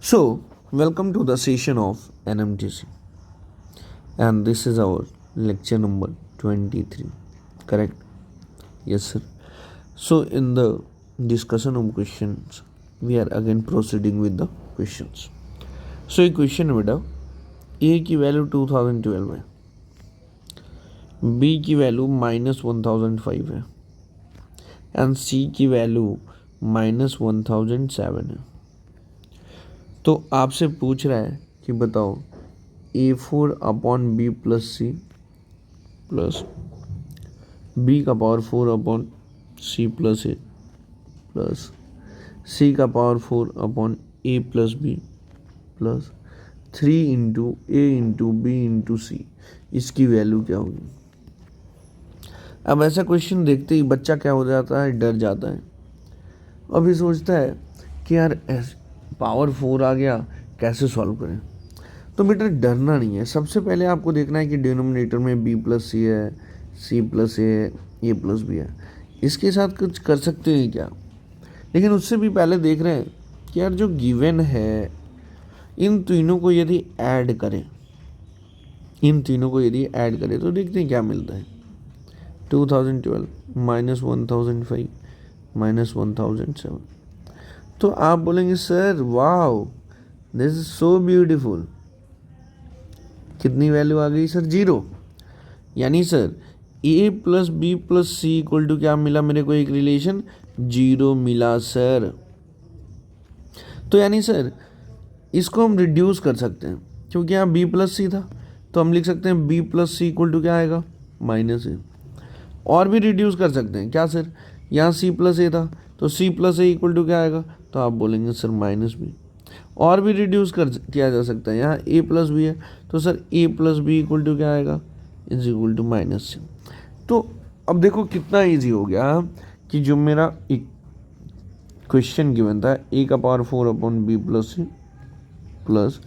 So, welcome to the session of NMTC, and this is our lecture number 23. Correct? Yes, sir. So, in the discussion of questions, we are again proceeding with the questions. So, एक question बेटा, ए की value 2012 है, B की value -1005 है and सी की value -1007 है. तो आपसे पूछ रहा है कि बताओ A4/B + C plus B⁴/C + A plus C⁴/A + B plus 3 × A × B × C, इसकी वैल्यू क्या होगी. अब ऐसा क्वेश्चन देखते ही बच्चा क्या हो जाता है, डर जाता है. अभी सोचता है कि यार पावर 4 आ गया, कैसे सॉल्व करें. तो बेटा डरना नहीं है. सबसे पहले आपको देखना है कि डिनोमिनेटर में B + C है, C + A है, A + B है. इसके साथ कुछ कर सकते हैं क्या. लेकिन उससे भी पहले देख रहे हैं कि यार जो गिवन है इन तीनों को यदि ऐड करें तो देखते हैं क्या मिलता है. 2012 -1005 -1007. तो आप बोलेंगे sir wow this is so beautiful. कितनी वैल्यू आ गई सर, 0. यानी सर A + B + C = क्या मिला मेरे को, एक रिलेशन 0 मिला सर. तो यानी सर इसको हम रिड्यूस कर सकते हैं, क्योंकि यहाँ B + C था तो हम लिख सकते हैं B + C = क्या आएगा, -A. और भी रिड्यूस कर सकते हैं क्या सर, यहाँ C + A था तो C + A = क्या आएगा, तो आप बोलेंगे सर -B. और भी रिड्यूस किया जा सकता है, यहाँ A + B है तो सर A + B = क्या आएगा, -C. तो अब देखो कितना इजी हो गया कि जो मेरा एक क्वेश्चन गिवन था A⁴/B + C plus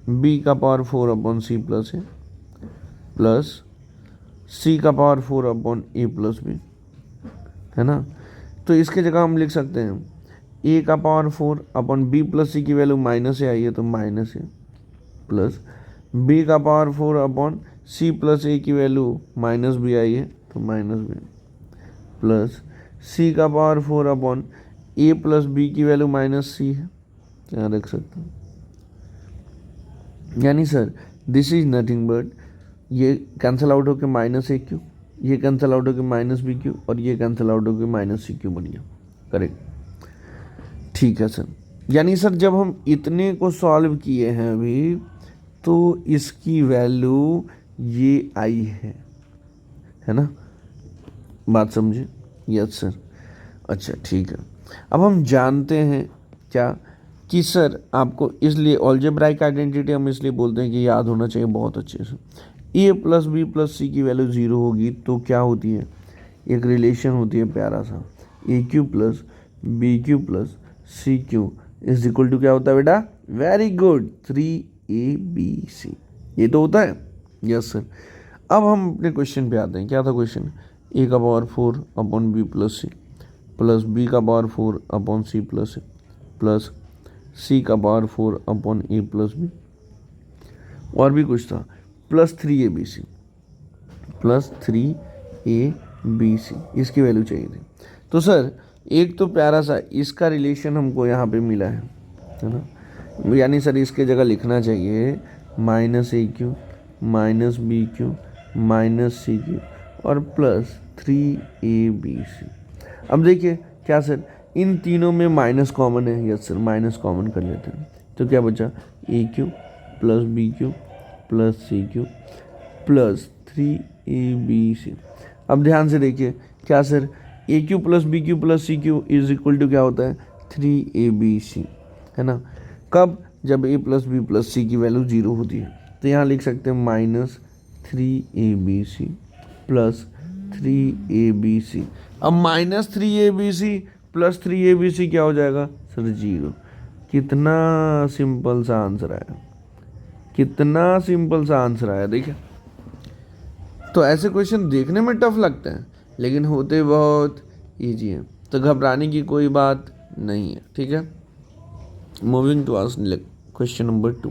B⁴/C + A plus C⁴/A + B है ना. तो इसके जगह हम लिख सकते हैं A⁴/B + C की वैल्यू -A आई है तो -A प्लस B⁴/C + A की वैल्यू -B आई है तो -B प्लस C⁴/A + B की वैल्यू -C है, यहाँ रख सकते हैं. यानी sir this is nothing but ये कैंसिल आउट होकर -AQ, ये कैंसिल आउट होकर -BQ और ये कैंसिल आउट होकर -CQ बन गया. करेक्ट, ठीक है सर. यानी सर जब हम इतने को सॉल्व किए हैं अभी तो इसकी वैल्यू ये आई है ना. बात समझे. Yes sir. अच्छा ठीक है. अब हम जानते हैं क्या कि सर आपको इसलिए अलजेब्राइक आइडेंटिटी हम इसलिए बोलते हैं कि याद होना चाहिए बहुत अच्छे से. A + B + C की वैल्यू 0 होगी तो क्या होती है, एक रिलेशन होती है प्यारा सा, AQ + BQ + CQ = क्या होता है बेटा, वेरी गुड, 3ABC. ये तो होता है. Yes sir. अब हम अपने क्वेश्चन पे आते हैं. क्या था question, A⁴/B + C plus B⁴/C + A plus C⁴/A + B और भी कुछ था प्लस 3ABC इसकी वैल्यू चाहिए थी. तो सर एक तो प्यारा सा इसका रिलेशन हमको यहाँ पे मिला है ना. यानी सर इसके जगह लिखना चाहिए -AQ -BQ -CQ और प्लस 3ABC. अब देखिए क्या सर इन तीनों में माइनस कॉमन है. यस सर माइनस कॉमन कर लेते हैं तो क्या बचा, AQ + BQ + CQ plus 3ABC. अब ध्यान से देखिए क्या सर AQ + BQ + CQ = क्या होता है, 3ABC है ना. कब, जब A + B + C की वैल्यू 0 होती है. तो यहाँ लिख सकते हैं -3ABC प्लस 3ABC. अब -3ABC प्लस 3ABC क्या हो जाएगा सर, 0. कितना सिंपल सा आंसर आया, कितना सिंपल सा आंसर आया. देखिए तो ऐसे क्वेश्चन देखने में टफ लगते हैं लेकिन होते बहुत इजी हैं. तो घबराने की कोई बात नहीं है. ठीक है, moving to our question number 2।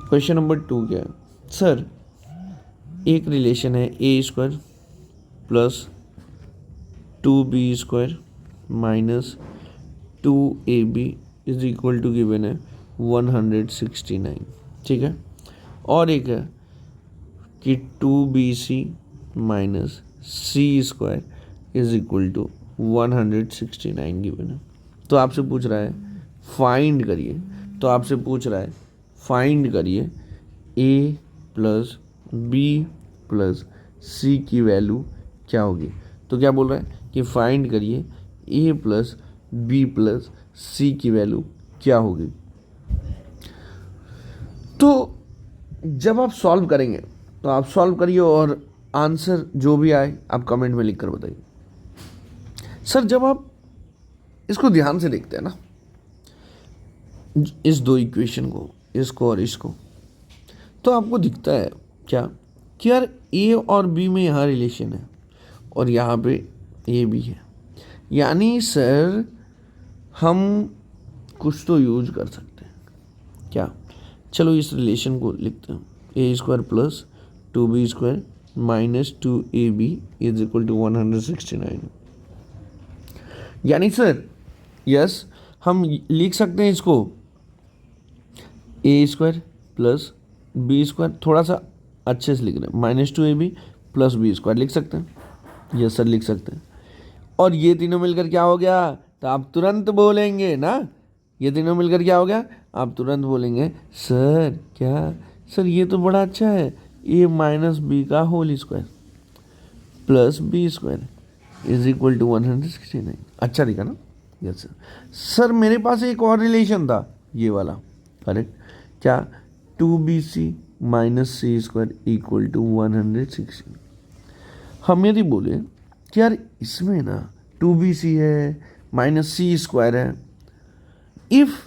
Question number 2 क्या है सर, एक रिलेशन है ए square plus 2b² minus 2ab is equal to given है 169, ठीक है। और एक है कि 2bc minus c² is equal to 169 given है। तो आपसे पूछ रहा है फाइंड करिए, तो आपसे पूछ रहा है फाइंड करिए a plus B plus C की वैल्यू क्या होगी। तो क्या बोल रहा है कि फाइंड करिए a plus B plus C की वैल्यू क्या होगी। तो जब आप सॉल्व करेंगे तो आप सॉल्व करिए और आंसर जो भी आए आप कमेंट में लिख कर बताइए। सर जब आप इसको ध्यान से देखते हैं ना, इस दो इक्वेशन को, इसको और इसको, तो आपको दिखता है क्या कि यार ए और बी में यहाँ रिलेशन है और यहाँ पे ए भी है। यानी सर हम कुछ तो यूज कर सकते हैं क्या। चलो इस रिलेशन को लिखते हैं, a² plus 2b² minus 2ab is equal to 169। यानी सर यस हम लिख सकते हैं इसको a² प्लस b², थोड़ा सा अच्छे से लिख रहे हैं, माइनस 2ab प्लस b² लिख सकते हैं। यस सर लिख सकते हैं। और ये तीनों मिलकर क्या हो गया, तो आप तुरंत बोलेंगे ना, ये तीनों मिलकर क्या हो गया, आप तुरंत बोलेंगे सर क्या, सर ये तो बड़ा अच्छा है, a माइनस बी का whole square plus b² is equal to 169। अच्छा दिखा ना। Yes sir. सर मेरे पास एक और रिलेशन था ये वाला, करेक्ट, क्या 2bc minus c² equal to 160। हम यदि बोले कि यार इसमें ना 2bc है माइनस c² है, इफ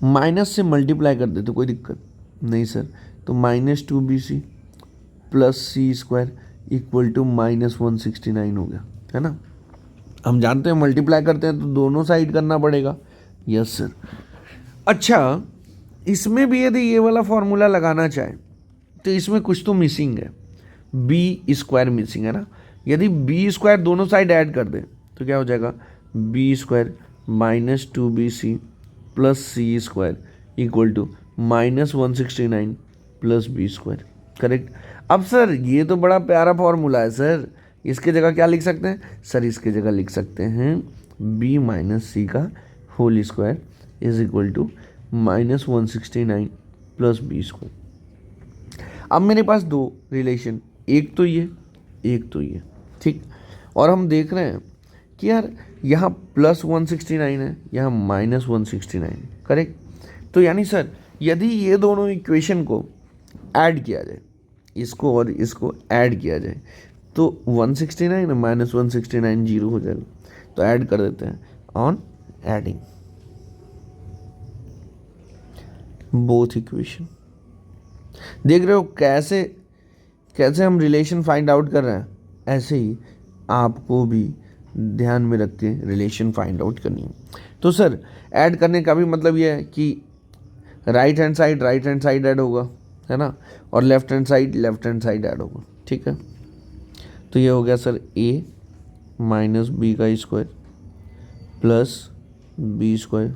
माइनस से मल्टीप्लाई कर दे तो कोई दिक्कत नहीं सर, तो minus 2bc plus c² equal to minus 169 हो गया, है ना। हम जानते हैं मल्टीप्लाई करते हैं तो दोनों साइड करना पड़ेगा। Yes sir. अच्छा इसमें भी यदि ये वाला फॉर्मूला लगाना चाहे तो इसमें कुछ तो मिसिंग है, b² मिसिंग है ना। यदि b² दोनों साइड ऐड कर दे तो क्या हो जाएगा, b² minus 2bc plus c² equal to minus 169 plus b², correct. अब सर ये तो बड़ा प्यारा फॉर्मूला है सर, इसके जगह क्या लिख सकते हैं सर, इसके जगह लिख सकते हैं b माइनस सी का whole square is equal to minus 169 plus b²। अब मेरे पास दो रिलेशन, एक तो ये एक तो ये, ठीक। और हम देख रहे हैं कि यार यहाँ प्लस 169 है, यहाँ माइनस 169, करेक्ट। तो यानी सर यदि ये दोनों इक्वेशन को ऐड किया जाए, इसको और इसको ऐड किया जाए तो 169 माइनस 169 जीरो हो जाएगा। तो ऐड कर देते हैं ऑन एडिंग बोथ इक्वेशन। देख रहे हो कैसे कैसे हम रिलेशन फाइंड आउट कर रहे हैं, ऐसे ही आपको भी ध्यान में रख के रिलेशन फाइंड आउट करनी है। तो सर ऐड करने का भी मतलब ये है कि राइट हैंड साइड ऐड होगा, है ना, और लेफ्ट हैंड साइड ऐड होगा, ठीक है। तो ये हो गया सर a माइनस बी का square plus b²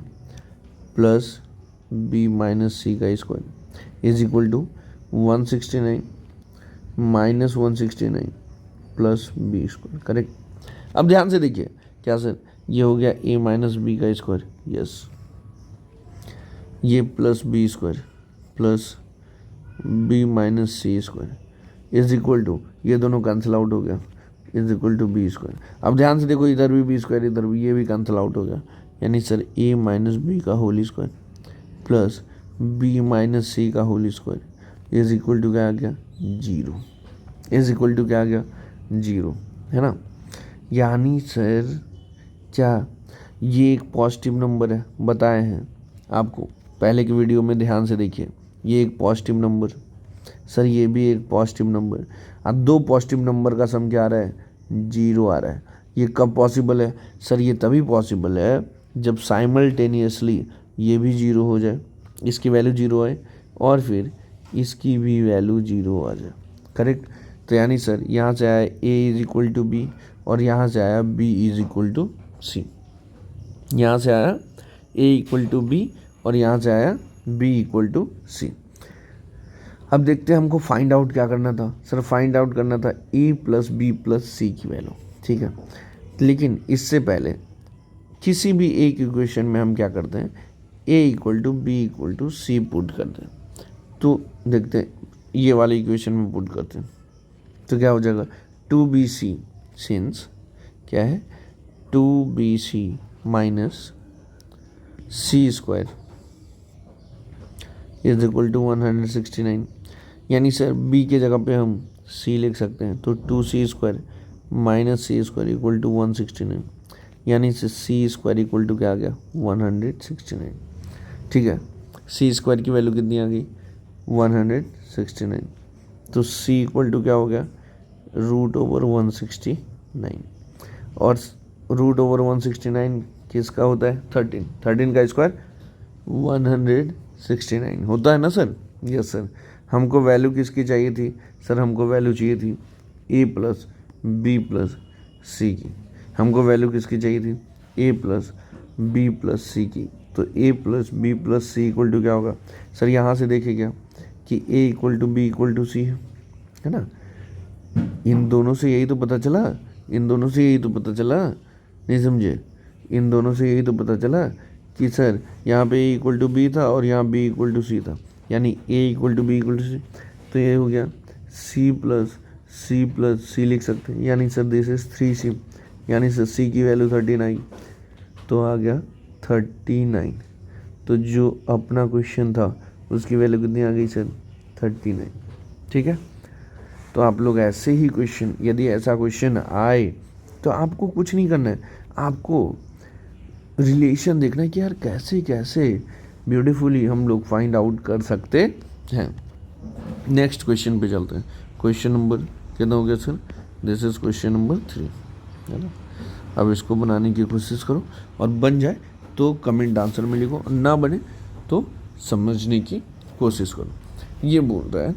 plus b minus सी का square is equal to 169 minus 169 plus b², correct. अब ध्यान से देखिए क्या सर, ये हो गया a माइनस बी का स्क्वायर, यस, ये plus b² plus b minus c² is equal to, ये दोनों कैंसिल आउट हो गया, इज इक्वल टू b²। अब ध्यान से देखो, इधर भी b², इधर भी, ये भी कैंसिल आउट हो गया। यानी सर a माइनस बी का whole square plus b minus सी का whole square is equal to क्या आ गया, जीरो, इज इक्वल टू क्या आ गया, जीरो, है ना। यानी सर क्या ये एक पॉजिटिव नंबर है, बताए हैं आपको पहले की वीडियो में, ध्यान से देखिए, ये एक पॉजिटिव नंबर, सर ये भी एक पॉजिटिव नंबर। अब दो पॉजिटिव नंबर का सम क्या आ रहा है, जीरो आ रहा है। ये कब पॉसिबल है सर, ये तभी पॉसिबल है जब साइमल्टेनियसली ये भी ज़ीरो हो जाए, इसकी वैल्यू ज़ीरो आए और फिर इसकी भी वैल्यू ज़ीरो आ जाए। करेक्ट। तो यानी सर यहाँ से आया ए इज इक्वल टू बी और यहाँ से आया बी इज इक्वल टू सी। यहाँ से आया ए इक्वल टू बी और यहाँ से आया बी इक्वल टू सी। अब देखते हैं हमको फाइंड आउट क्या करना था। सर फाइंड आउट करना था ए प्लस बी प्लस सी की वैल्यू, ठीक है। लेकिन इससे पहले किसी भी एक इक्वेशन में हम क्या करते हैं, A equal to B equal to C put करते हैं। तो देखते हैं ये वाले इक्वेशन में पुट करते हैं तो क्या हो जाएगा, 2bc सिंस क्या है 2bc minus c square is equal to 169। यानी सर b के जगह पे हम c लिख सकते हैं, तो 2c square minus c square equal to 169। यानी से सी स्क्वायर इक्वल टू क्या आ गया 169, ठीक है। सी स्क्वायर की वैल्यू कितनी आ गई 169। तो सी इक्वल टू क्या हो गया रूट ओवर 169 और रूट ओवर 169 किसका होता है 13 का स्क्वायर 169 होता है ना सर। Yes sir. हमको वैल्यू किसकी चाहिए थी सर, हमको वैल्यू चाहिए थी A plus B plus C की। हमको वैल्यू किसकी चाहिए थी A plus B plus C की। तो A plus B plus C equal to क्या होगा सर, यहाँ से देखिए क्या कि A equal to B equal to C है ना। इन दोनों से यही तो पता चला, इन दोनों से यही तो पता चला, नहीं समझे, इन दोनों से यही तो पता चला कि सर यहाँ पे ए इक्वल टू बी था और यहाँ बी इक्वल टू सी था, यानी A equal to B equal to C. तो ये हो गया सी प्लस सी लिख सकते हैं, यानी सर दिस इज 3c। यानी सर सी की वैल्यू 39, तो आ गया 39। तो जो अपना क्वेश्चन था उसकी वैल्यू कितनी आ गई सर 39, ठीक है। तो आप लोग ऐसे ही क्वेश्चन, यदि ऐसा क्वेश्चन आए तो आपको कुछ नहीं करना है, आपको रिलेशन देखना है कि यार कैसे कैसे ब्यूटीफुली हम लोग फाइंड आउट कर सकते हैं। नेक्स्ट क्वेश्चन पे चलते हैं। क्वेश्चन नंबर कितना हो गया sir, this is question number 3, है ना। अब इसको बनाने की कोशिश करो और बन जाए तो कमेंट आंसर में लिखो, ना बने तो समझने की कोशिश करो। ये बोल रहा है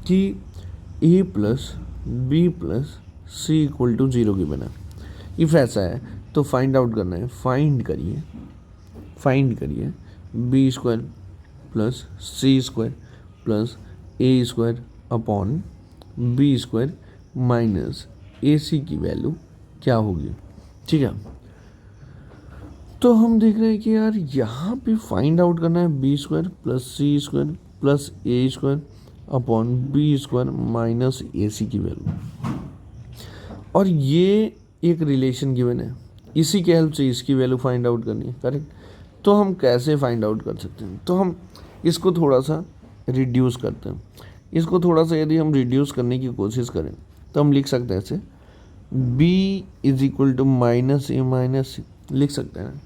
कि a plus B plus C equal to 0 की बना। इफ़ ऐसा है तो फाइंड आउट करना है, फाइंड करिए b square plus c square plus a square upon b square minus a c की वैल्यू क्या होगी, ठीक है। तो हम देख रहे हैं कि यार यहाँ पे फाइंड आउट करना है b square plus c square plus a square upon b square minus a c की वैल्यू, और ये एक रिलेशन गिवन है, इसी के हेल्प से इसकी वैल्यू फाइंड आउट करनी है, करेक्ट। तो हम कैसे फाइंड आउट कर सकते हैं, तो हम इसको थोड़ा सा रिड्यूस करते हैं। इसको थोड़ा सा यदि हम रिड्यूस करने की कोशिश करें तो हम लिख सकते हैं ऐसे b is equal to minus a minus c लिख सकते हैं।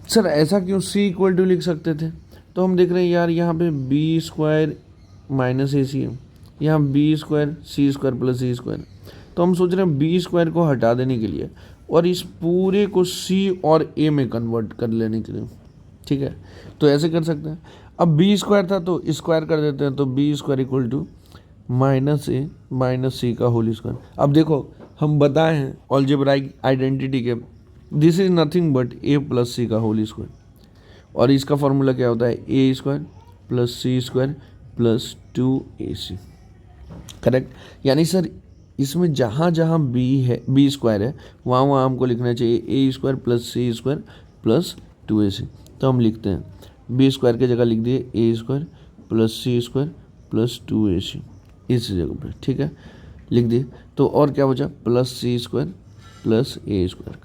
सर ऐसा क्यों, c इक्वल टू लिख सकते थे। तो हम देख रहे हैं यार यहाँ पे बी स्क्वायर माइनस ए सी है, यहाँ B square c square plus c square. तो हम सोच रहे हैं बी स्क्वायर को हटा देने के लिए और इस पूरे को सी और ए में कन्वर्ट कर लेने के लिए, ठीक है। तो ऐसे कर सकते हैं। अब बी स्क्वायर था तो स्क्वायर कर देते हैं, तो b square equal to minus a minus सी का होल स्क्वायर। अब देखो हम बताए हैं अलजेब्राइक आइडेंटिटी के, this is nothing but a plus c का होल स्क्वायर, और इसका फॉर्मूला क्या होता है ए square plus c square plus 2ac, correct. यानी सर इसमें जहाँ जहाँ बी स्क्वायर है वहाँ वहाँ हमको लिखना चाहिए a square plus c square plus 2ac। तो हम लिखते हैं बी स्क्वायर की जगह लिख दिए ए square plus c square plus 2ac इस जगह पे, ठीक है, लिख दिए। तो और क्या बचा plus c square plus a square,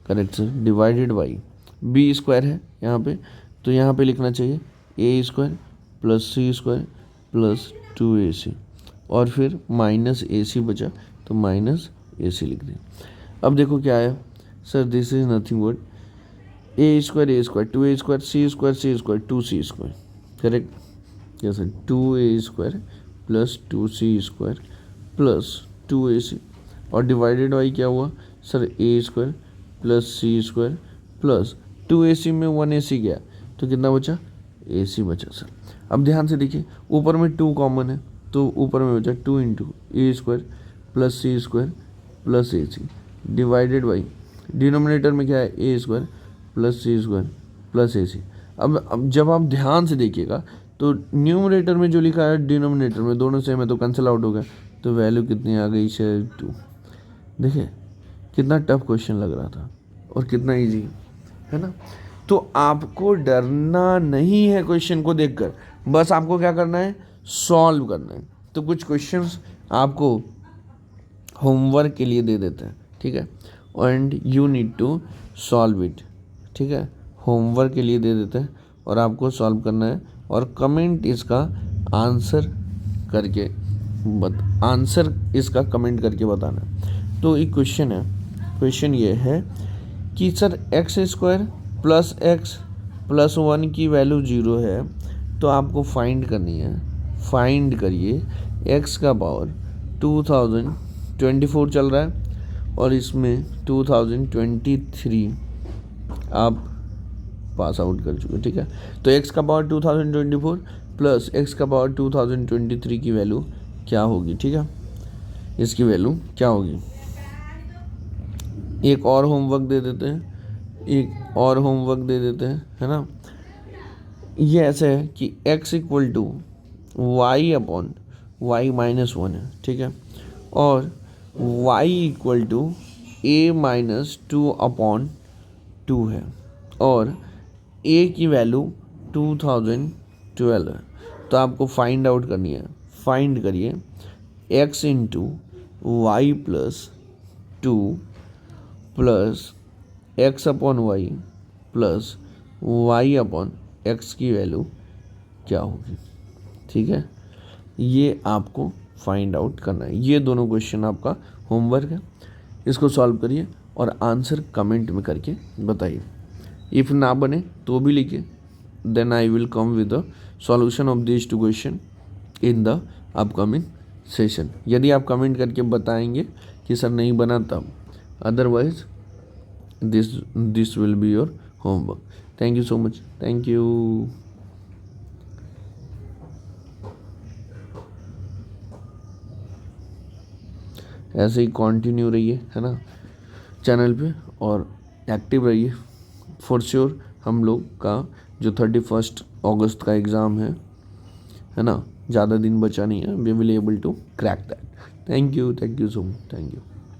correct sir, divided by b square है यहाँ पे, तो यहाँ पे लिखना चाहिए a square plus c square plus 2ac और फिर माइनस ए सी बचा तो माइनस ए सी लिख दिया। अब देखो क्या आया sir, this is nothing but a square 2a square c square 2c square, correct. Yes sir 2a square plus 2c square plus 2ac और डिवाइडेड बाई क्या हुआ sir a square plus c square plus 2ac में 1ac गया तो कितना बचा, ac बचा sir. अब ध्यान से देखिए ऊपर में 2 कॉमन है तो ऊपर में बचा 2 into a square plus c square plus a c divided by denominator में क्या है ए square plus c square plus a c. अब जब आप ध्यान से देखिएगा तो न्यूमरेटर में जो लिखा है डिनोमिनेटर में दोनों सेम है तो कैंसिल आउट हो गया, तो वैल्यू कितनी आ गई शेयर 2। देखिए कितना टफ क्वेश्चन लग रहा था और कितना इजी है ना। तो आपको डरना नहीं है क्वेश्चन को देखकर, बस आपको क्या करना है, सॉल्व करना है। तो कुछ क्वेश्चंस आपको होमवर्क के लिए दे देते हैं, ठीक है, and you need to solve it, ठीक है, होमवर्क के लिए दे देते हैं और आपको सॉल्व करना है और कमेंट इसका आंसर करके आंसर इसका कमेंट करके बताना है। तो एक क्वेश्चन है, क्वेश्चन ये है कि sir x square plus x plus 1 की वैल्यू 0 है तो आपको फाइंड करनी है। फाइंड करिए एक्स का पावर 2024 चल रहा है और इसमें 2023 आप पास आउट कर चुके, ठीक है। तो x का पावर 2024 प्लस x का पावर 2023 की वैल्यू क्या होगी, ठीक है, इसकी वैल्यू क्या होगी। एक और होमवर्क दे देते हैं, एक और होमवर्क दे देते हैं, है ना। ये ऐसे है कि x equal to y upon y minus 1 है, ठीक है, और y equal to a minus 2 upon 2 है और a की वैल्यू 2012 है। तो आपको फाइंड आउट करनी है। फाइंड करिए x into y plus 2 plus x upon y plus y upon x की वैल्यू क्या होगी, ठीक है। ये आपको फाइंड आउट करना है। ये दोनों क्वेश्चन आपका होमवर्क है, इसको सॉल्व करिए और आंसर कमेंट में करके बताइए। इफ़ ना बने तो भी लिखिए, then I will come with the solution of this 2 question in the upcoming session. यदि आप कमेंट करके बताएंगे कि सर नहीं बना तब, otherwise this will be your homework. Thank you so much, thank you. ऐसे ही कंटिन्यू रहिए, है ना, चैनल पे और एक्टिव रहिए। फॉर श्योर हम लोग का जो 31 अगस्त का एग्ज़ाम है ना, ज़्यादा दिन बचा नहीं है, we will able to crack that. Thank you so much, thank you.